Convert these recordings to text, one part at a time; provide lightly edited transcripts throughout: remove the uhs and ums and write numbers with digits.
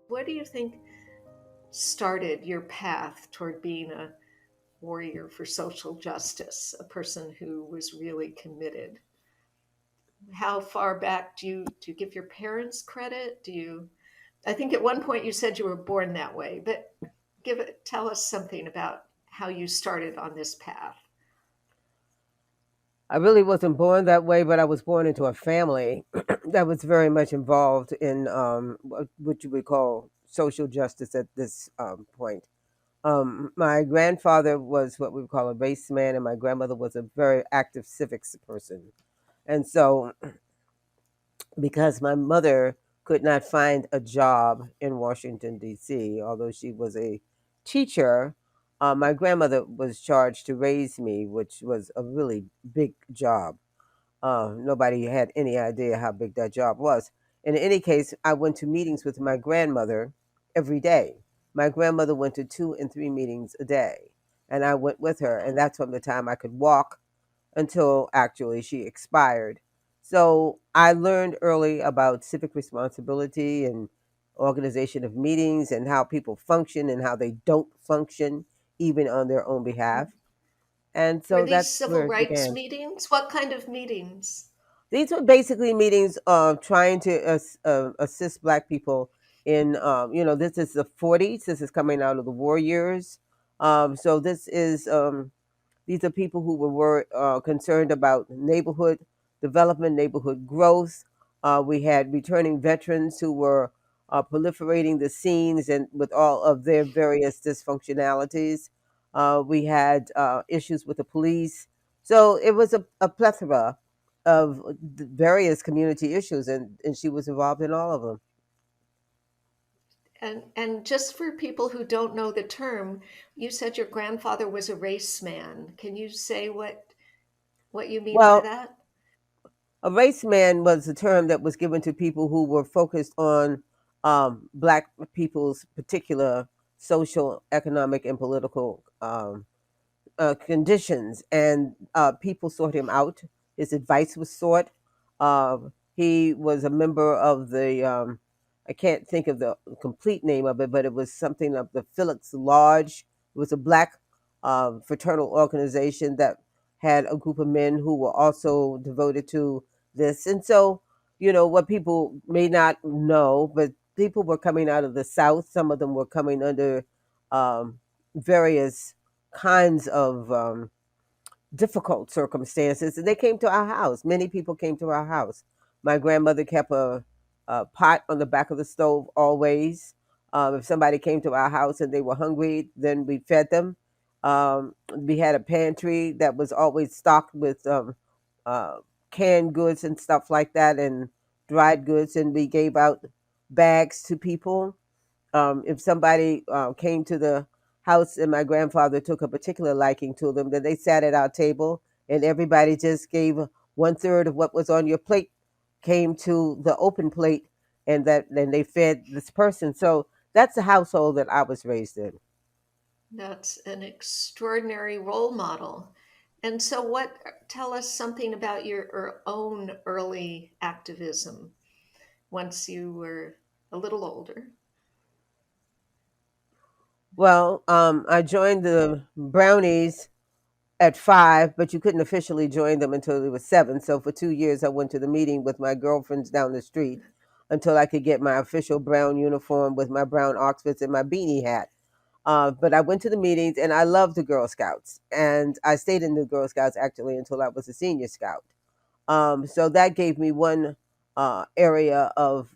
What do you think started your path toward being a warrior for social justice, a person who was really committed? How far back do you give your parents credit? Do you I think at one point you said you were born that way, but tell us something about how you started on this path. I really wasn't born that way, but I was born into a family that was very much involved in what you would call social justice at this point. My grandfather was what we would call a race man, and my grandmother was a very active civics person. And so, because my mother could not find a job in Washington, D.C., although she was a teacher, my grandmother was charged to raise me, which was a really big job. Nobody had any idea how big that job was. And in any case, I went to meetings with my grandmother every day. My grandmother went to 2 and 3 meetings a day, and I went with her. And that's from the time I could walk until actually she expired. So I learned early about civic responsibility and organization of meetings and how people function and how they don't function, even on their own behalf. And Were so these that's civil where it rights began. meetings? What kind of meetings? These were basically meetings trying to assist Black people in, this is the 40s. This is coming out of the war years. So these are people who were concerned about neighborhood development, neighborhood growth. We had returning veterans who were proliferating the scenes and with all of their various dysfunctionalities. We had issues with the police. So it was a plethora of various community issues, and she was involved in all of them. And just for people who don't know the term, you said your grandfather was a race man. Can you say what you mean by Well, that? a race man was a term that was given to people who were focused on Black people's particular social, economic, and political conditions, and people sought him out. His advice was sought. He was a member of the, I can't think of the complete name of it, but it was something of the Phillips Lodge. It was a Black fraternal organization that had a group of men who were also devoted to this. And so, what people may not know, but people were coming out of the South. Some of them were coming under various kinds of difficult circumstances, and they came to our house. Many people came to our house. My grandmother kept a pot on the back of the stove always. If somebody came to our house and they were hungry, then we fed them. We had a pantry that was always stocked with uh, canned goods and stuff like that, and dried goods, and we gave out bags to people. If somebody came to the house and my grandfather took a particular liking to them, then they sat at our table and everybody just gave 1/3 of what was on your plate came to the open plate, and then they fed this person. So that's the household that I was raised in. That's an extraordinary role model. And so tell us something about your own early activism once you were a little older. Well, I joined the Brownies at 5, but you couldn't officially join them until it was 7. So for 2 years, I went to the meeting with my girlfriends down the street until I could get my official brown uniform with my brown Oxfords and my beanie hat. But I went to the meetings and I loved the Girl Scouts. And I stayed in the Girl Scouts actually until I was a senior scout. So that gave me one area of,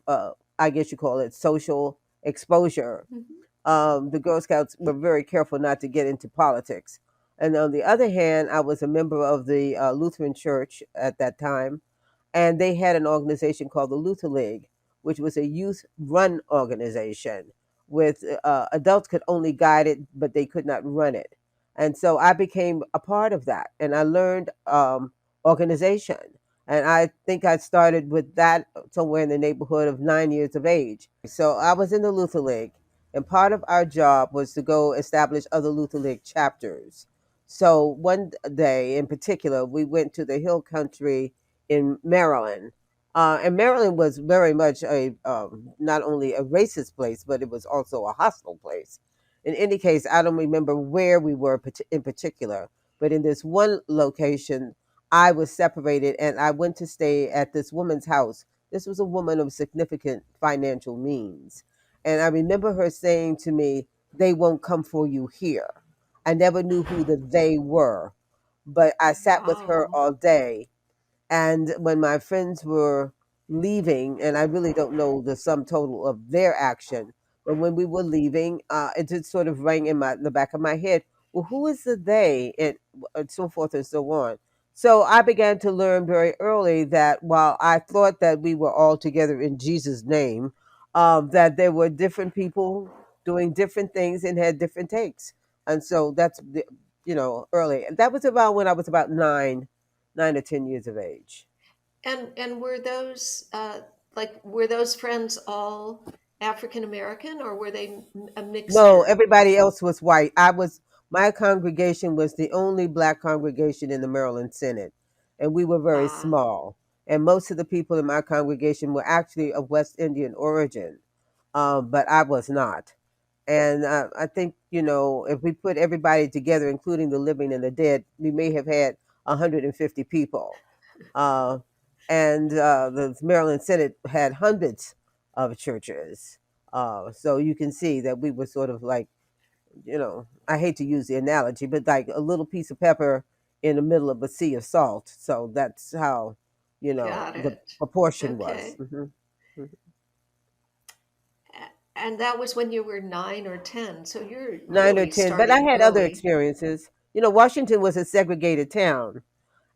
I guess you call it, social exposure. Mhm. The Girl Scouts were very careful not to get into politics. And on the other hand, I was a member of the Lutheran Church at that time, and they had an organization called the Luther League, which was a youth run organization with adults could only guide it, but they could not run it. And so I became a part of that, and I learned organization. And I think I started with that somewhere in the neighborhood of 9 years of age. So I was in the Luther League, and part of our job was to go establish other Luther League chapters. So one day in particular, we went to the hill country in Maryland, And Maryland was very much a not only a racist place, but it was also a hostile place. In any case, I don't remember where we were in particular, but in this one location, I was separated and I went to stay at this woman's house. This was a woman of significant financial means. And I remember her saying to me, "They won't come for you here." I never knew who the they were, but I sat with her Wow. all day, and when my friends were leaving, and I really don't know the sum total of their action, but when we were leaving, it just sort of rang in the back of my head. Well, who is the they, and so forth and so on. So I began to learn very early that while I thought that we were all together in Jesus' name, that there were different people doing different things and had different takes. And so that's early. And that was about when I was about 9 or 10 years of age. And were those were those friends all African American, or were they a No, mixture? everybody else was white. My congregation was the only black congregation in the Maryland Synod, and we were very Ah, small. And most of the people in my congregation were actually of West Indian origin, but I was not. And I think, if we put everybody together, including the living and the dead, we may have had 150 people. Uh, and the Maryland Senate had hundreds of churches. So you can see that we were sort of like, I hate to use the analogy, but like a little piece of pepper in the middle of a sea of salt. So that's how, got the it. proportion was. Okay. And that was when you were 9 or 10. So you're 9 or 10, but I starting had other early. experiences. Washington was a segregated town.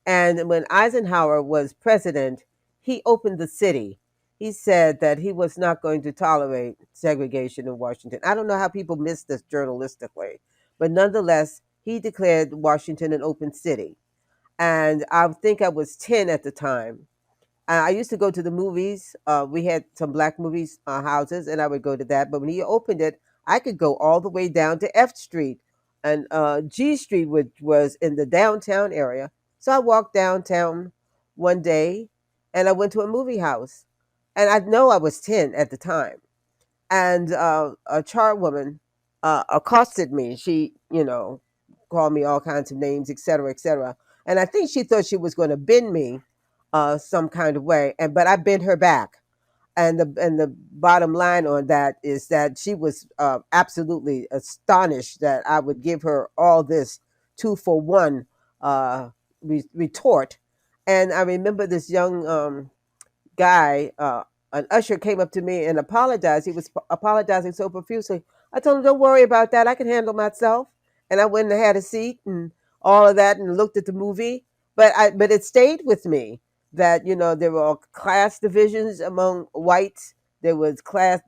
And when Eisenhower was president, he opened the city. He said that he was not going to tolerate segregation in Washington. I don't know how people miss this journalistically, but nonetheless, he declared Washington an open city. And I think I was 10 at the time. I used to go to the movies. We had some black movies houses, and I would go to that. But when he opened it, I could go all the way down to F Street, and G Street, which was in the downtown area. So I walked downtown one day, and I went to a movie house, and I know I was 10 at the time, and a charwoman accosted me. She, called me all kinds of names, et cetera, et cetera. And I think she thought she was going to bend me some kind of way, but I bent her back. And the bottom line on that is that she was absolutely astonished that I would give her all this 2 for 1 uh, retort. And I remember this young guy, an usher, came up to me and apologized. He was apologizing so profusely. I told him, "Don't worry about that. I can handle myself." And I went and had a seat and all of that and looked at the movie. But it stayed with me that there were all class divisions among whites. There was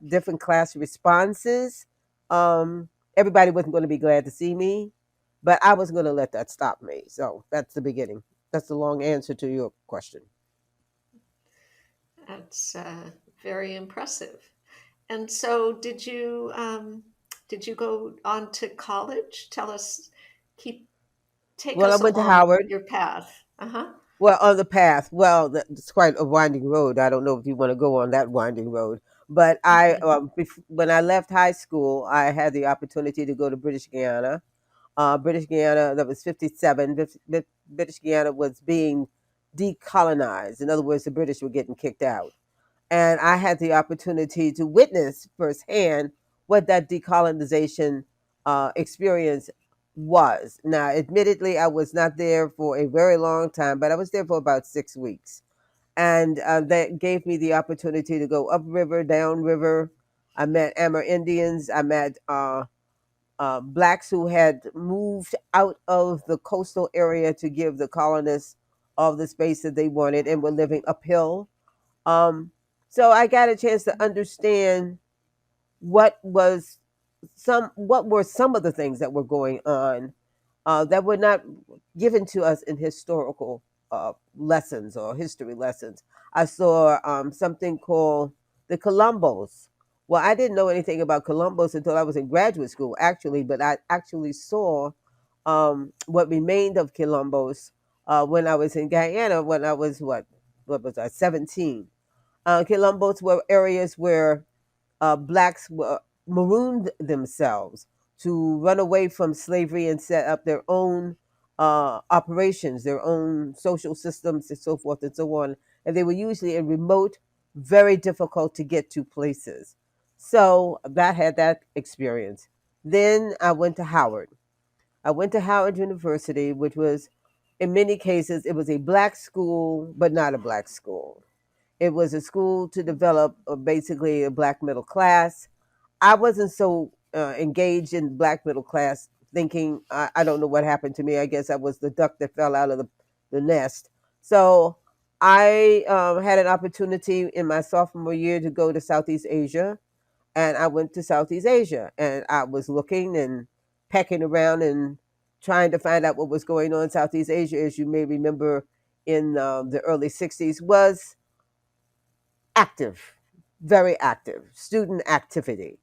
different class responses. Everybody wasn't going to be glad to see me, but I wasn't going to let that stop me. So that's the beginning. That's the long answer to your question. That's very impressive. And so, did you go on to college? Tell us, keep take Well, I us went to along Howard. your path. Uh huh. Well, on the path. Well, it's quite a winding road. I don't know if you want to go on that winding road. But when I left high school, I had the opportunity to go to British Guiana. British Guiana, that was 57. British Guiana was being decolonized. In other words, the British were getting kicked out. And I had the opportunity to witness firsthand what that decolonization experience was. Now, admittedly, I was not there for a very long time, but I was there for about 6 weeks. And that gave me the opportunity to go upriver, downriver. I met Amerindians. I met blacks who had moved out of the coastal area to give the colonists all the space that they wanted and were living uphill. um, so I got a chance to understand what was what were some of the things that were going on that were not given to us in historical lessons or history lessons. I saw something called the Columbos. Well, I didn't know anything about Columbos until I was in graduate school, actually, but I actually saw what remained of Columbos when I was in Guyana when I was what was I 17. Quilombos were areas where blacks were marooned themselves to run away from slavery and set up their own operations, their own social systems, and so forth and so on. And they were usually in remote, very difficult to get to places. So that had that experience. Then I went to Howard. I went to Howard University, which was, in many cases, it was a black school, but not a black school. It was a school to develop basically a black middle class. I wasn't so engaged in black middle class thinking. I don't know what happened to me. I guess I was the duck that fell out of the nest. So I had an opportunity in my sophomore year to go to Southeast Asia, and I went to Southeast Asia, and I was looking and pecking around and trying to find out what was going on in Southeast Asia. As you may remember, in the early '60s, was active, very active, student activity.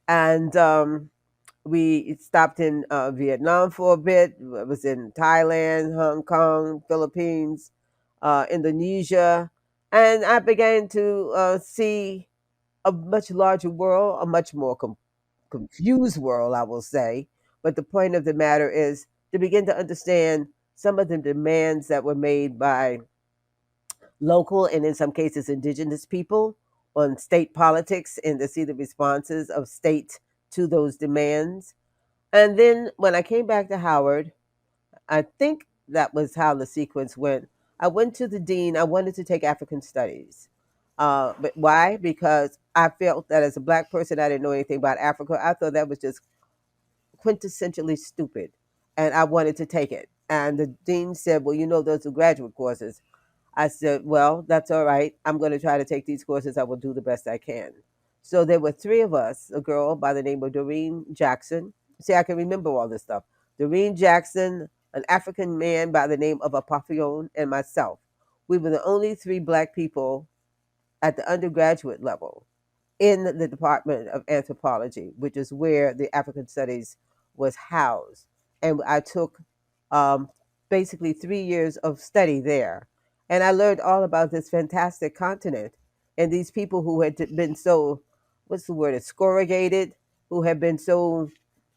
And we stopped in Vietnam for a bit. I was in Thailand, Hong Kong, Philippines, Indonesia. And I began to see a much larger world, a much more confused world, I will say. But the point of the matter is to begin to understand some of the demands that were made by local and in some cases indigenous people on state politics and to see the responses of states to those demands. And then when I came back to Howard, I think that was how the sequence went. I went to the dean. I wanted to take African studies. But why? Because I felt that as a black person, I didn't know anything about Africa. I thought that was just quintessentially stupid. And I wanted to take it. And the dean said, well, you know, those are graduate courses. I said, well, that's all right. I'm going to try to take these courses. I will do the best I can. So there were three of us, a girl by the name of Doreen Jackson. See, I can remember all this stuff. Doreen Jackson, an African man by the name of Apotheon, and myself. We were the only three black people at the undergraduate level in the Department of Anthropology, which is where the African Studies was housed. And I took um, basically 3 years of study there. And I learned all about this fantastic continent and these people who had been so, what's the word, excoriated, who had been so,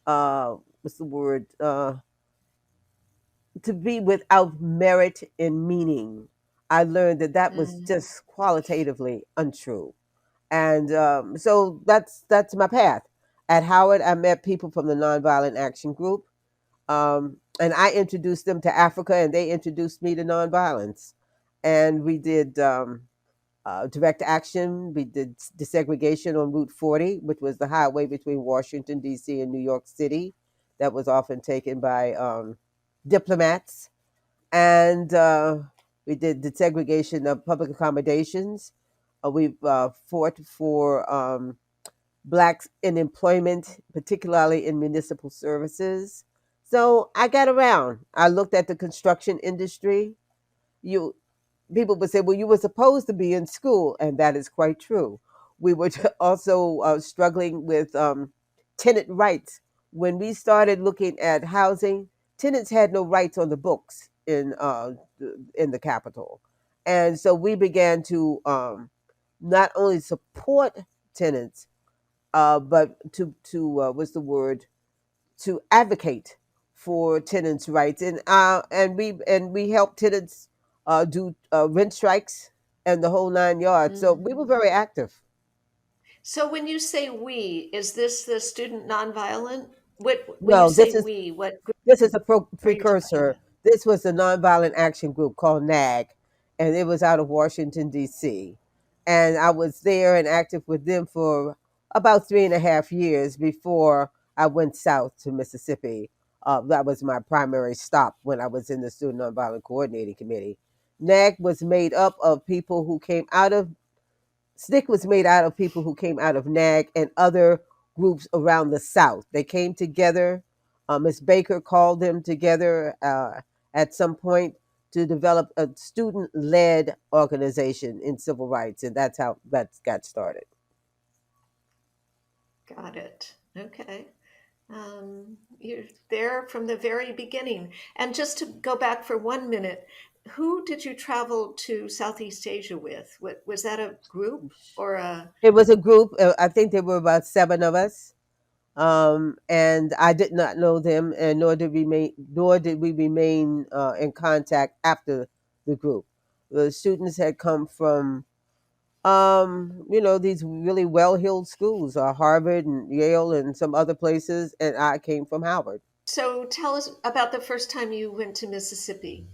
what's the word, to be without merit and meaning. I learned that that was Mm. just qualitatively untrue. And so that's my path. At Howard, I met people from the Nonviolent Action Group, and I introduced them to Africa, and they introduced me to nonviolence. And we did direct action. We did desegregation on Route 40, which was the highway between Washington D.C. and New York City, that was often taken by diplomats. And we did desegregation of public accommodations. We fought for blacks in employment, particularly in municipal services. So I got around. I looked at the construction industry. You People would say, "Well, you were supposed to be in school," and that is quite true. We were also struggling with tenant rights. When we started looking at housing, tenants had no rights on the books in the capital, and so we began to not only support tenants but to what's the word, to advocate for tenants' rights, and we help tenants do rent strikes and the whole 9 yards. So we were Mhm. very active. So when you say we, is this the student nonviolent? What when you No, say we, what group this is a are you talking precursor. about? This was a nonviolent action group called NAG, and it was out of Washington, D.C. And I was there and active with them for about 3.5 years before I went south to Mississippi. That was my primary stop when I was in the Student Nonviolent Coordinating Committee. NAG was made up of people who came out of SNCC was made out of people who came out of NAG and other groups around the South. They came together. Ms. Baker called them together at some point to develop a student led organization in civil rights. And that's how that got started. Got it. Okay. You're there from the very beginning. And just to go back for 1 minute, Who did you travel to Southeast Asia with? What, was that a group or a? It was a group. I think there were about seven of us, and I did not know them, and nor did we remain in contact after the group. The students had come from these really well-heeled schools, Harvard and Yale and some other places, and I came from Howard. So tell us about the first time you went to Mississippi.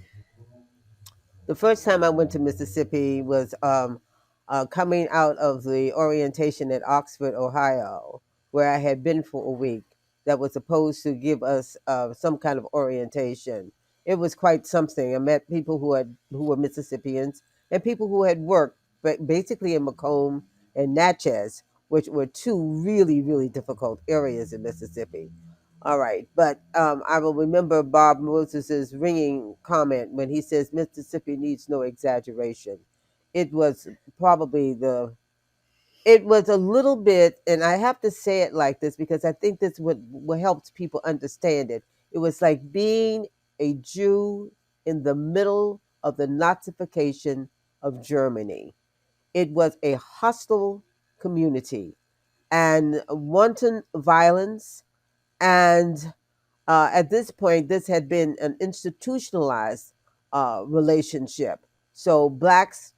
The first time I went to Mississippi was coming out of the orientation at Oxford, Ohio, where I had been for a week. That was supposed to give us some kind of orientation. It was quite something. I met people who were Mississippians and people who had worked, but basically in Macomb and Natchez, which were two really really difficult areas in Mississippi. All right, but I will remember Bob Moses's ringing comment when he says Mississippi needs no exaggeration. It was probably it was a little bit, and I have to say it like this because I think this what helps people understand it. It was like being a Jew in the middle of the Nazification of Germany. It was a hostile community and wanton violence and at this point, this had been an institutionalized relationship. So blacks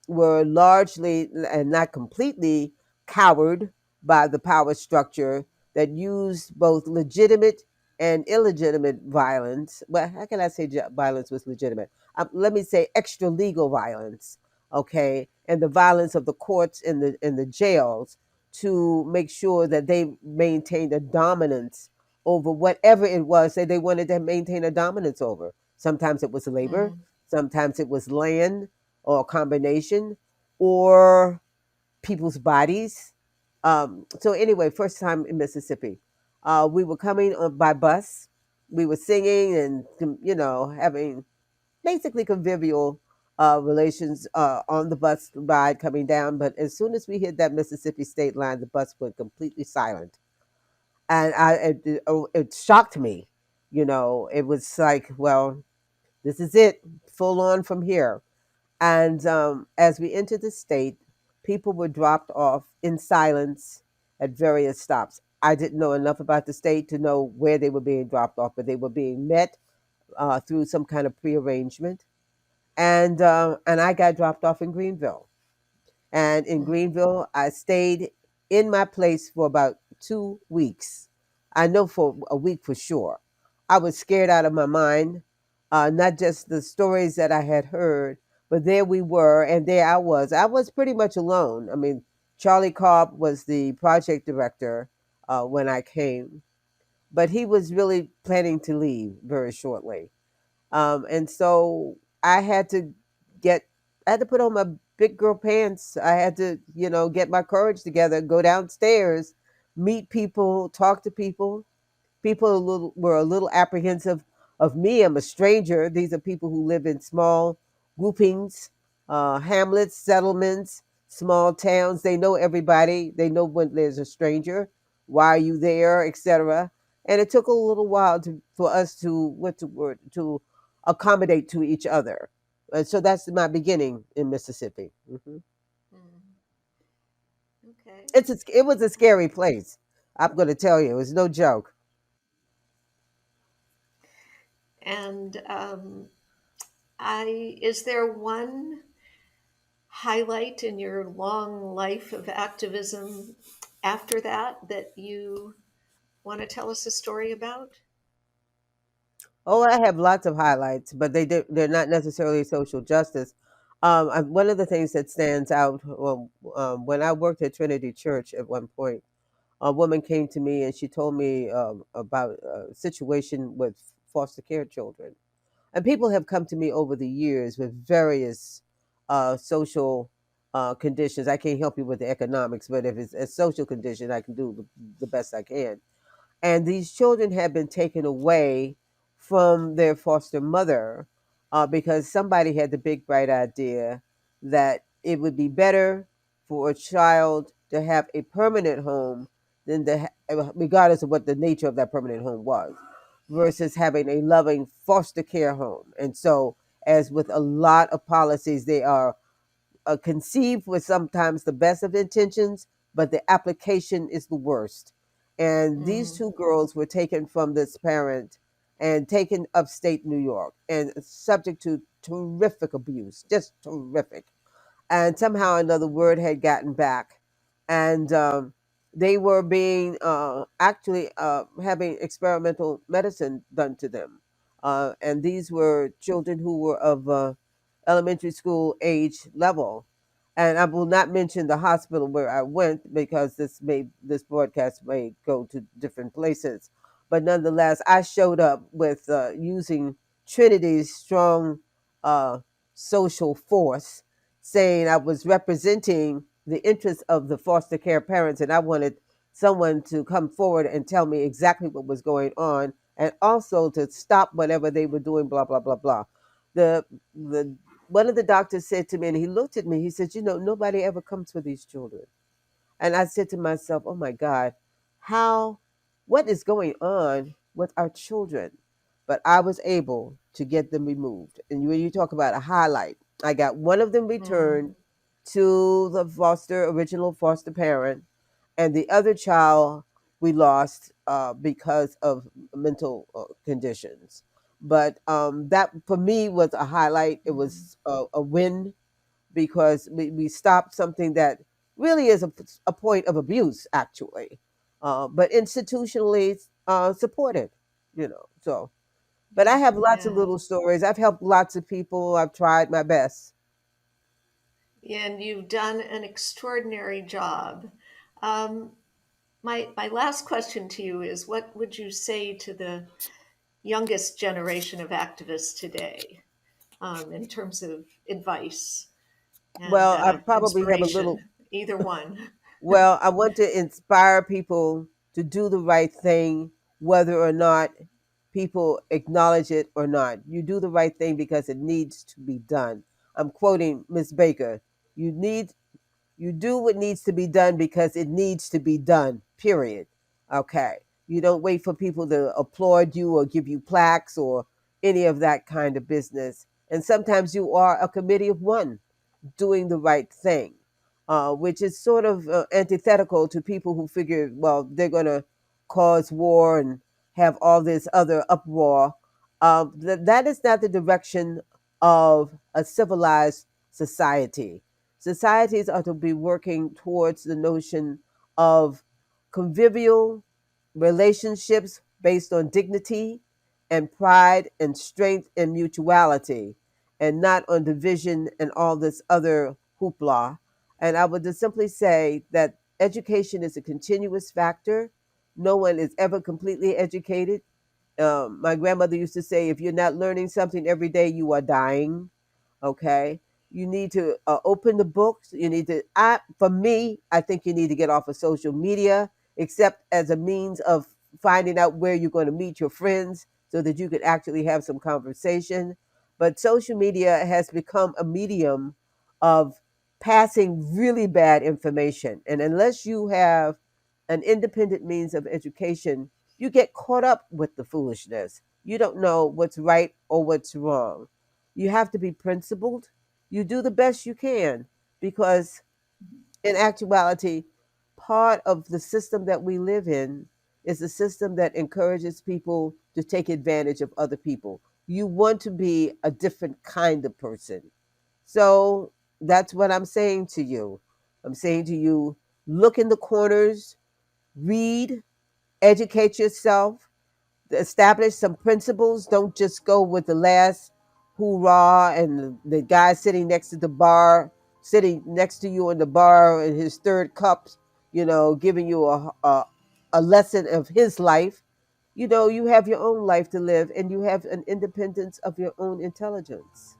were largely and not completely cowered by the power structure that used both legitimate and illegitimate violence. Well, how can I say violence was legitimate? Let me say extra legal violence, okay, and the violence of the courts and the jails to make sure that they maintained a dominance over whatever it was that they wanted to maintain a dominance over. Sometimes it was labor, Mm. sometimes it was land, or a combination, or people's bodies. So anyway, first time in Mississippi, we were coming on by bus. We were singing and having basically convivial relations on the bus ride coming down. But as soon as we hit that Mississippi state line, the bus went completely silent, and it shocked me. It was like, well, this is it, full on from here. And as we entered the state, people were dropped off in silence at various stops. I didn't know enough about the state to know where they were being dropped off, but they were being met through some kind of prearrangement. And I got dropped off in Greenville. And in Mm. Greenville, I stayed in my place for about 2 weeks. I know for a week for sure. I was scared out of my mind, not just the stories that I had heard, but there we were, and there I was. I was pretty much alone. I mean, Charlie Cobb was the project director when I came, but he was really planning to leave very shortly. And so I had to get, I had to put on my big girl pants. I had to, get my courage together, go downstairs, meet people, talk to people. People were a little apprehensive of me. I'm a stranger. These are people who live in small groupings, hamlets, settlements, small towns. They know everybody. They know when there's a stranger. Why are you there, etc. And it took a little while for us to what to word to accommodate to each other. And so that's my beginning in Mississippi. Mm. Okay. It was a scary place. I'm going to tell you, it was no joke. And I is there one highlight in your long life of activism after that that you want to tell us a story about? Oh, I have lots of highlights, but they're not necessarily social justice. One of the things that stands out, well, when I worked at Trinity Church at one point, a woman came to me and she told me about a situation with foster care children. And people have come to me over the years with various social conditions. I can't help you with the economics, but if it's a social condition, I can do the best I can. And these children have been taken away from their foster mother because somebody had the big bright idea that it would be better for a child to have a permanent home than regardless of what the nature of that permanent home was, versus having a loving foster care home. And so as with a lot of policies, they are conceived with sometimes the best of intentions, but the application is the worst. And these Mm, two girls were taken from this parent and taken upstate New York and subject to terrific abuse, just terrific. And somehow another word had gotten back, and they were being actually having experimental medicine done to them, and these were children who were of elementary school age level. And I will not mention the hospital where I went because this broadcast may go to different places, but nonetheless I showed up with using Trinity's strong uh, social force, saying I was representing the interests of the foster care parents, and I wanted someone to come forward and tell me exactly what was going on, and also to stop whatever they were doing. Blah blah blah blah. The one of the doctors said to me, and he looked at me. He said, "You know, nobody ever comes for these children." And I said to myself, oh my God, how, what is going on with our children? But I was able to get them removed. And when you talk about a highlight, I got one of them mm, returned to the original foster parent, and the other child we lost because of mental conditions. But that for me was a highlight. It mm. was a win because we stopped something that really is a point of abuse, actually, but institutionally supported, you know. So, but I have lots of Yeah. little stories. I've helped lots of people. I've tried my best. And you've done an extraordinary job. Um, my last question to you is, what would you say to the youngest generation of activists today, in terms of advice and Well, I probably have a little. inspiration? Either one. Well, I want to inspire people to do the right thing, whether or not people acknowledge it or not. You do the right thing because it needs to be done. I'm quoting Miss Baker. You need You do what needs to be done because it needs to be done, period. Okay. You don't wait for people to applaud you or give you plaques or any of that kind of business. And sometimes you are a committee of one doing the right thing, which is sort of antithetical to people who figure, well, they're going to cause war and have all this other uproar. That is not the direction of a civilized society. Societies are to be working towards the notion of convivial relationships based on dignity and pride and strength and mutuality, and not on division and all this other hoopla. And I would just simply say that education is a continuous factor. No one is ever completely educated. My grandmother used to say, if you're not learning something every day, you are dying. Okay. You need to open the books. You need to, for me, I think you need to get off of social media, except as a means of finding out where you're going to meet your friends so that you could actually have some conversation. But social media has become a medium of passing really bad information. And unless you have an independent means of education, you get caught up with the foolishness. You don't know what's right or what's wrong. You have to be principled. You do the best you can because, in actuality, part of the system that we live in is a system that encourages people to take advantage of other people. You want to be a different kind of person. So that's what I'm saying to you. I'm saying to you, look in the corners, read, educate yourself, establish some principles. Don't just go with the last hoorah and the guy sitting next to the bar, sitting next to you in the bar in his third cup, giving you a lesson of his life. You have your own life to live, and you have an independence of your own intelligence.